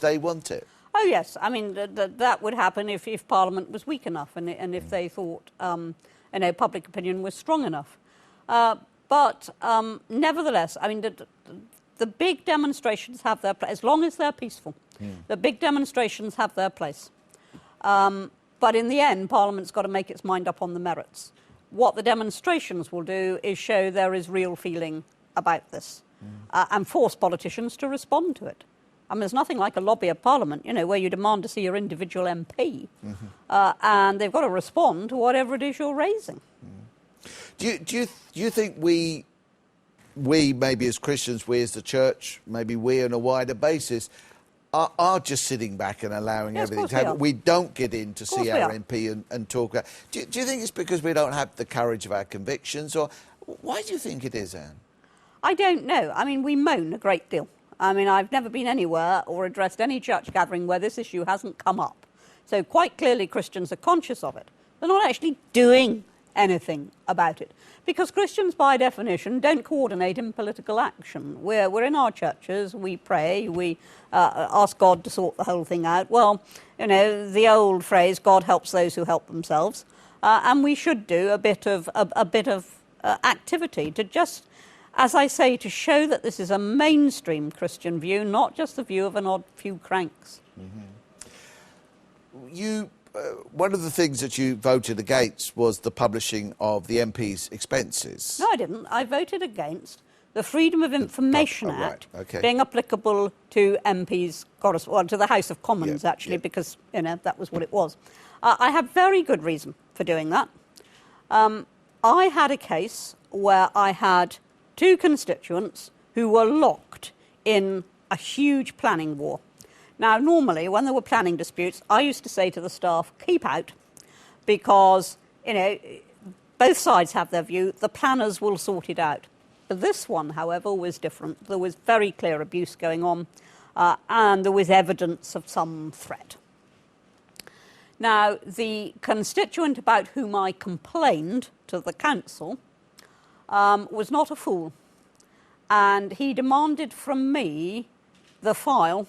they want it? Oh, yes. I mean, that would happen if Parliament was weak enough and if they thought, public opinion was strong enough. But nevertheless, I mean, the big demonstrations have their place, as long as they're peaceful. The big demonstrations have their place. But in the end, Parliament's got to make its mind up on the merits. What the demonstrations will do is show there is real feeling about this and force politicians to respond to it. I mean, there's nothing like a lobby of Parliament, you know, where you demand to see your individual MP, and they've got to respond to whatever it is you're raising. Do you think we maybe as Christians, we as the church, maybe we on a wider basis, are just sitting back and allowing everything to happen? We don't get in to see our MP and talk about. Do you think it's because we don't have the courage of our convictions, or why do you think it is, Anne? I don't know. I mean, we moan a great deal. I mean, I've never been anywhere or addressed any church gathering where this issue hasn't come up. So quite clearly Christians are conscious of it. They're not actually doing anything about it. Because Christians, by definition, don't coordinate in political action. We're in our churches, we pray, we ask God to sort the whole thing out. Well, you know, the old phrase, God helps those who help themselves. And we should do a bit of activity to just, as I say, to show that this is a mainstream Christian view, not just the view of an odd few cranks. Mm-hmm. One of the things that you voted against was the publishing of the MP's expenses. No, I didn't. I voted against the Freedom of Information Act being applicable to MPs, to the House of Commons, because, you know, that was what it was. I have very good reason for doing that. I had a case where I had two constituents who were locked in a huge planning war. Now, normally, when there were planning disputes, I used to say to the staff, keep out, because, you know, both sides have their view, the planners will sort it out. But this one, however, was different. There was very clear abuse going on, and there was evidence of some threat. Now, the constituent about whom I complained to the council was not a fool, and he demanded from me the file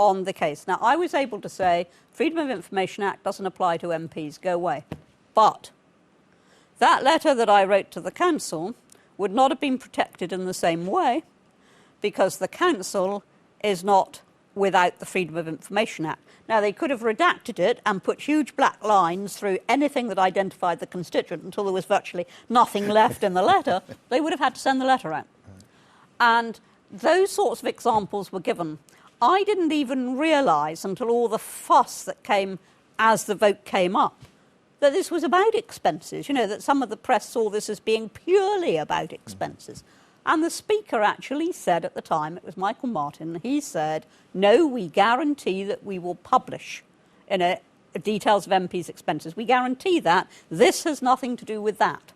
on the case. Now, I was able to say, Freedom of Information Act doesn't apply to MPs, go away. But that letter that I wrote to the council would not have been protected in the same way because the council is not without the Freedom of Information Act. Now, they could have redacted it and put huge black lines through anything that identified the constituent until there was virtually nothing left in the letter. They would have had to send the letter out. And those sorts of examples were given. I didn't even realise until all the fuss that came as the vote came up that this was about expenses, you know, that some of the press saw this as being purely about expenses. And the Speaker actually said at the time, it was Michael Martin, he said, no, we guarantee that we will publish details of MPs' expenses. We guarantee that. This has nothing to do with that.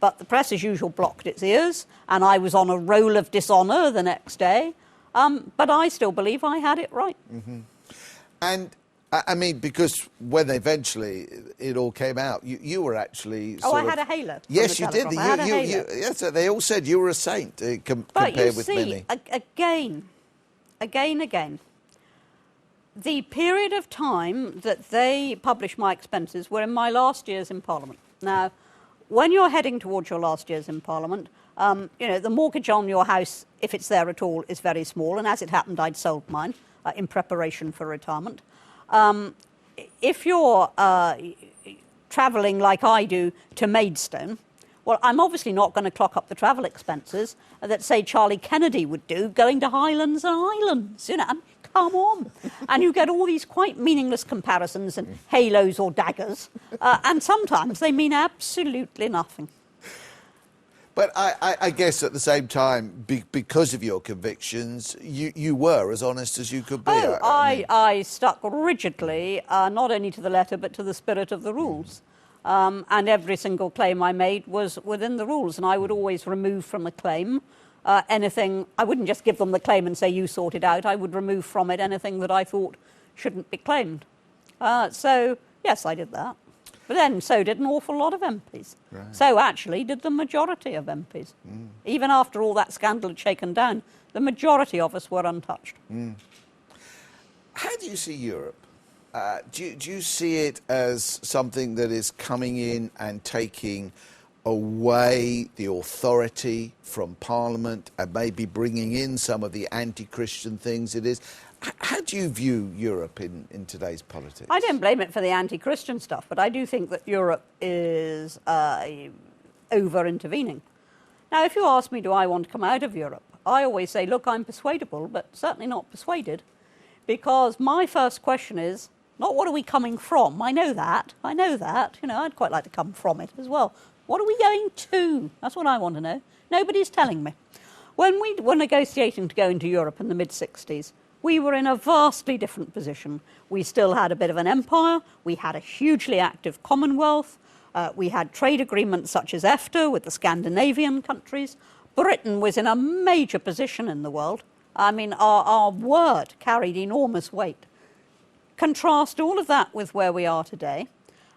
But the press, as usual, blocked its ears, and I was on a roll of dishonour the next day. But I still believe I had it right. Mm-hmm. And I mean, because when eventually it all came out, you were actually I had a halo. Yes, you did. I had a halo. Yes, they all said you were a saint compared with many. Again, the period of time that they published my expenses were in my last years in Parliament. Now, when you're heading towards your last years in Parliament, you know, the mortgage on your house, if it's there at all, is very small. And as it happened, I'd sold mine in preparation for retirement. If you're travelling like I do to Maidstone, well, I'm obviously not going to clock up the travel expenses that, say, Charlie Kennedy would do, going to Highlands and Islands, you know, come on. And you get all these quite meaningless comparisons and halos or daggers, and sometimes they mean absolutely nothing. But I guess at the same time, because of your convictions, you were as honest as you could be. Oh, I stuck rigidly, not only to the letter, but to the spirit of the rules. And every single claim I made was within the rules, and I would always remove from a claim anything. I wouldn't just give them the claim and say, you sort it out. I would remove from it anything that I thought shouldn't be claimed. So, yes, I did that. But then so did an awful lot of MPs. Right. So actually did the majority of MPs. Mm. Even after all that scandal had shaken down, the majority of us were untouched. Mm. How do you see Europe? Do you see it as something that is coming in and taking away the authority from Parliament and maybe bringing in some of the anti-Christian things it is? How do you view Europe in today's politics? I don't blame it for the anti-Christian stuff, but I do think that Europe is over-intervening. Now, if you ask me, do I want to come out of Europe? I always say, look, I'm persuadable, but certainly not persuaded, because my first question is, not what are we coming from? I know that. You know, I'd quite like to come from it as well. What are we going to? That's what I want to know. Nobody's telling me. When we were negotiating to go into Europe in the mid-60s, we were in a vastly different position. We still had a bit of an empire. We had a hugely active Commonwealth. We had trade agreements such as EFTA with the Scandinavian countries. Britain was in a major position in the world. I mean, our word carried enormous weight. Contrast all of that with where we are today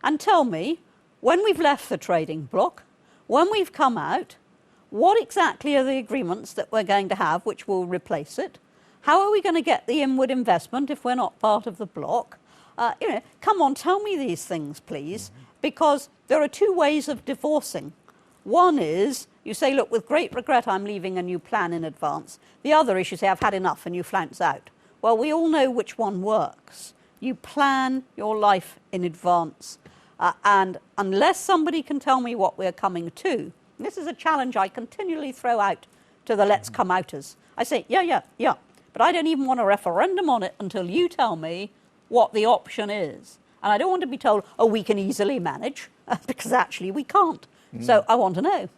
and tell me, when we've left the trading bloc, when we've come out, what exactly are the agreements that we're going to have which will replace it? How are we going to get the inward investment if we're not part of the bloc? You know, come on, tell me these things, please, because there are two ways of divorcing. One is you say, look, with great regret, I'm leaving, and you plan in advance. The other is you say, I've had enough, and you flounce out. Well, we all know which one works. You plan your life in advance. And unless somebody can tell me what we're coming to, this is a challenge I continually throw out to the let's come outers. I say, yeah. But I don't even want a referendum on it until you tell me what the option is. And I don't want to be told, oh, we can easily manage, because actually we can't. So I want to know.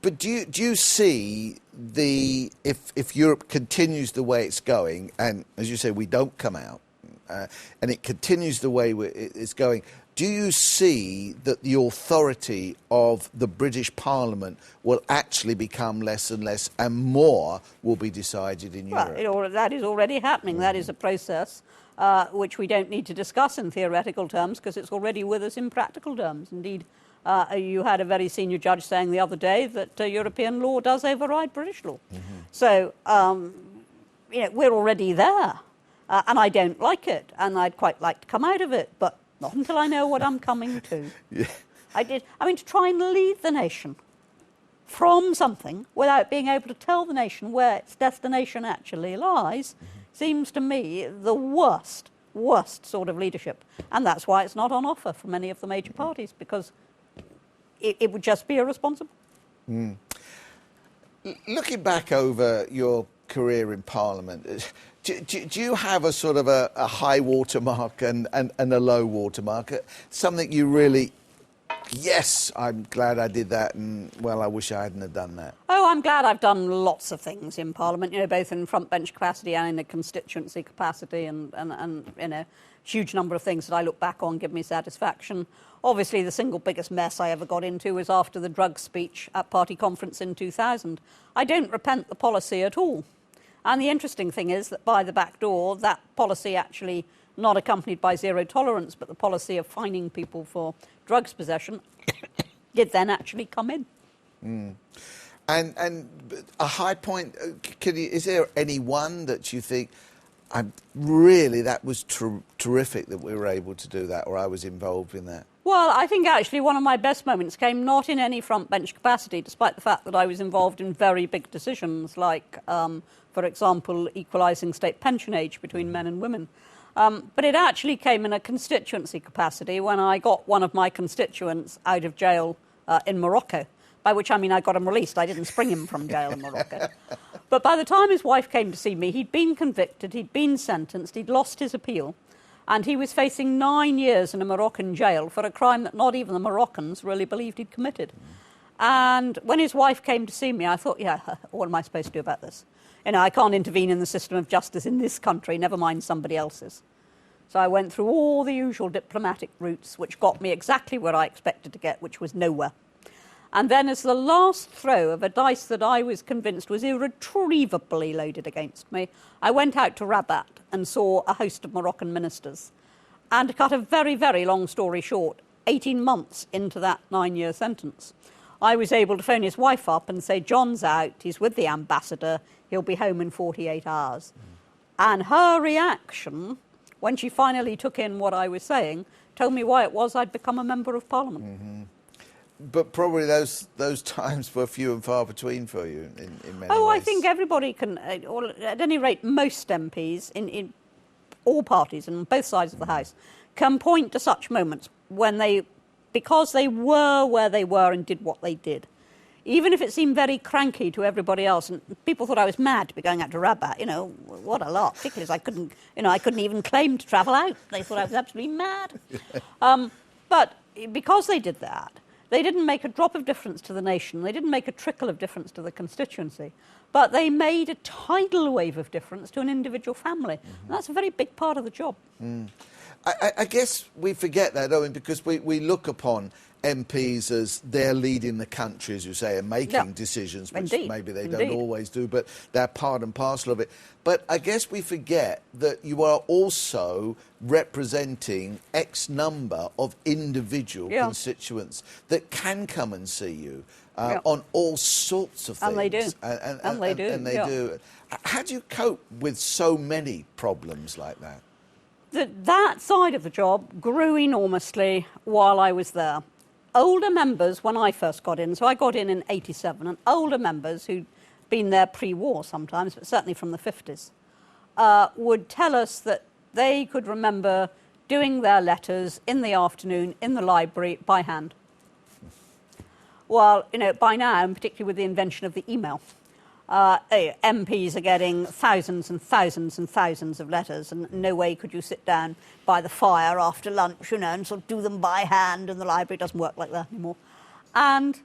But do you see if Europe continues the way it's going, and as you say, we don't come out, and it continues the way it's going, do you see that the authority of the British Parliament will actually become less and less, and more will be decided in Europe? Well, that is already happening. That is a process which we don't need to discuss in theoretical terms, because it's already with us in practical terms. Indeed, you had a very senior judge saying the other day that European law does override British law. So, you know, we're already there, and I don't like it, and I'd quite like to come out of it, but not until I know what I'm coming to. Yeah. I mean, to try and lead the nation from something without being able to tell the nation where its destination actually lies seems to me the worst sort of leadership. And that's why it's not on offer from any of the major parties, because it would just be irresponsible. Looking back over your career in Parliament, do you have a sort of a high watermark and a low watermark? Something you really, yes, I'm glad I did that, and, well, I wish I hadn't have done that. Oh, I'm glad I've done lots of things in Parliament, both in front bench capacity and in a constituency capacity, and huge number of things that I look back on give me satisfaction. Obviously, the single biggest mess I ever got into was after the drug speech at party conference in 2000. I don't repent the policy at all. And the interesting thing is that by the back door, that policy actually not accompanied by zero tolerance, but the policy of fining people for drugs possession did then actually come in. And a high point, is there any one that you think, really, that was terrific that we were able to do that, or I was involved in that? Well, I think actually one of my best moments came not in any front bench capacity, despite the fact that I was involved in very big decisions like, for example, equalising state pension age between men and women. But it actually came in a constituency capacity when I got one of my constituents out of jail in Morocco, by which I mean I got him released. I didn't spring him from jail in Morocco. But by the time his wife came to see me, he'd been convicted, he'd been sentenced, he'd lost his appeal, and he was facing 9 years in a Moroccan jail for a crime that not even the Moroccans really believed he'd committed. And when his wife came to see me, I thought, yeah, what am I supposed to do about this? I can't intervene in the system of justice in this country, never mind somebody else's. So I went through all the usual diplomatic routes, which got me exactly where I expected to get, which was nowhere. And then as the last throw of a dice that I was convinced was irretrievably loaded against me, I went out to Rabat and saw a host of Moroccan ministers. And to cut a very, very long story short, 18 months into that 9-year sentence, I was able to phone his wife up and say, John's out, he's with the ambassador, he'll be home in 48 hours. And her reaction, when she finally took in what I was saying, told me why it was I'd become a member of Parliament. But probably those times were few and far between for you in many ways. Oh, I think everybody can, or at any rate most MPs in all parties and both sides of the House, can point to such moments when because they were where they were and did what they did. Even if it seemed very cranky to everybody else, and people thought I was mad to be going out to Rabat, what a lot, particularly as I couldn't even claim to travel out. They thought I was absolutely mad. But because they did that, they didn't make a drop of difference to the nation. They didn't make a trickle of difference to the constituency. But they made a tidal wave of difference to an individual family. And that's a very big part of the job. I guess we forget that, Owen, because we look upon MPs as they're leading the country, as you say, and making decisions, which maybe they don't always do, but they're part and parcel of it. But I guess we forget that you are also representing X number of individual constituents that can come and see you on all sorts of things. And they do. And they do. How do you cope with so many problems like that? That side of the job grew enormously while I was there. Older members, when I first got in, so I got in 87, and older members who'd been there pre-war sometimes, but certainly from the 50s, would tell us that they could remember doing their letters in the afternoon in the library by hand. Well, by now, and particularly with the invention of the email, MPs are getting thousands and thousands and thousands of letters, and no way could you sit down by the fire after lunch, and sort of do them by hand, and the library doesn't work like that anymore. And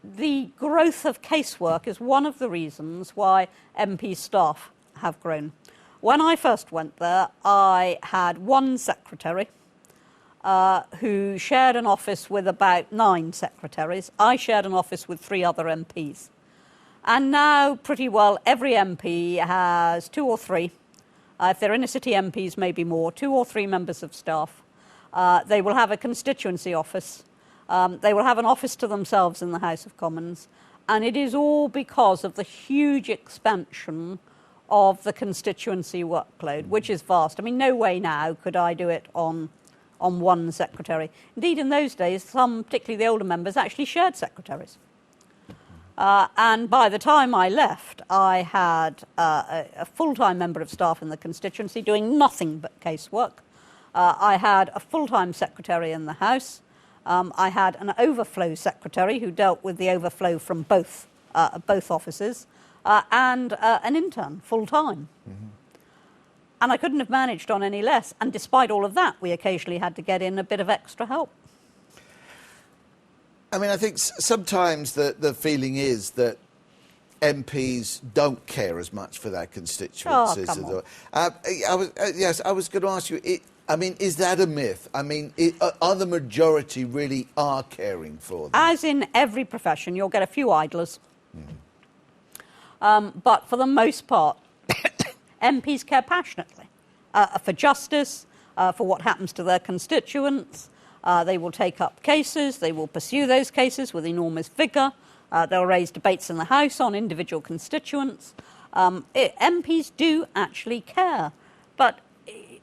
the growth of casework is one of the reasons why MP staff have grown. When I first went there, I had one secretary who shared an office with about 9 secretaries. I shared an office with 3 other MPs. And now, pretty well, every MP has 2 or 3. If they're inner city MPs, maybe more, 2 or 3 members of staff. They will have a constituency office. They will have an office to themselves in the House of Commons. And it is all because of the huge expansion of the constituency workload, which is vast. I mean, no way now could I do it on one secretary. Indeed, in those days, some, particularly the older members, actually shared secretaries. And by the time I left, I had a full-time member of staff in the constituency doing nothing but casework. I had a full-time secretary in the House. I had an overflow secretary who dealt with the overflow from both offices. and an intern full-time. And I couldn't have managed on any less. And despite all of that, we occasionally had to get in a bit of extra help. I mean, I think sometimes the feeling is that MPs don't care as much for their constituencies. Oh, come on. Yes, I was going to ask you, is that a myth? I mean, are the majority really caring for them? As in every profession, you'll get a few idlers. But for the most part, MPs care passionately for justice, for what happens to their constituents. They will take up cases, they will pursue those cases with enormous vigour. They'll raise debates in the House on individual constituents. MPs do actually care. But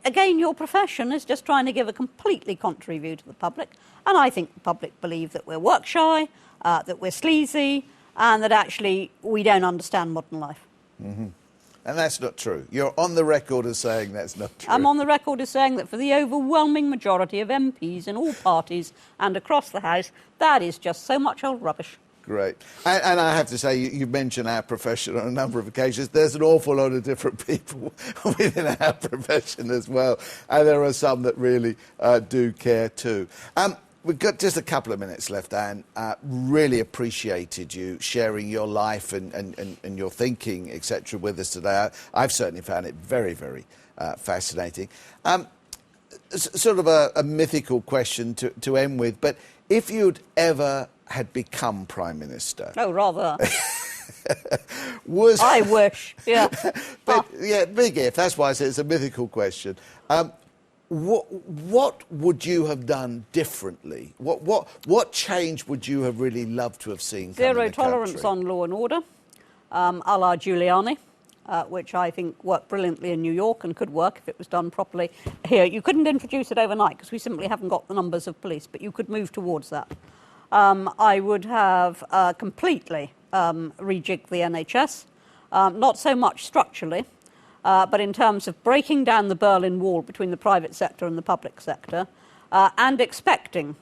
again, your profession is just trying to give a completely contrary view to the public. And I think the public believe that we're work shy, that we're sleazy, and that actually we don't understand modern life. And that's not true. You're on the record as saying that's not true. I'm on the record as saying that for the overwhelming majority of MPs in all parties and across the House, that is just so much old rubbish. Great. And I have to say, you mentioned our profession on a number of occasions. There's an awful lot of different people within our profession as well. And there are some that really do care too. We've got just a couple of minutes left, Anne. Really appreciated you sharing your life and your thinking, etc., with us today. I've certainly found it very, very fascinating. Sort of a mythical question to end with, but if you'd ever had become Prime Minister... Oh, rather. I wish, yeah. But, yeah, big if. That's why I say it's a mythical question. What would you have done differently? What change would you have really loved to have seen come in the Zero tolerance country? on law and order, a la Giuliani, which I think worked brilliantly in New York and could work if it was done properly here. You couldn't introduce it overnight because we simply haven't got the numbers of police, but you could move towards that. I would have completely rejigged the NHS, not so much structurally, but in terms of breaking down the Berlin Wall between the private sector and the public sector, and expecting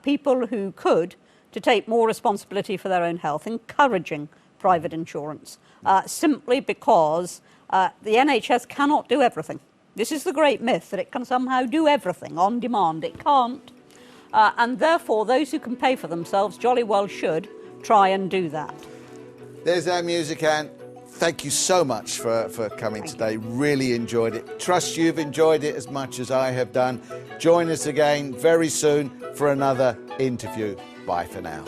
people who could to take more responsibility for their own health, encouraging private insurance, simply because the NHS cannot do everything. This is the great myth, that it can somehow do everything on demand. It can't. And therefore, those who can pay for themselves jolly well should try and do that. There's our music, Anne. Thank you so much for coming today. Really enjoyed it. Trust you've enjoyed it as much as I have done. Join us again very soon for another interview. Bye for now.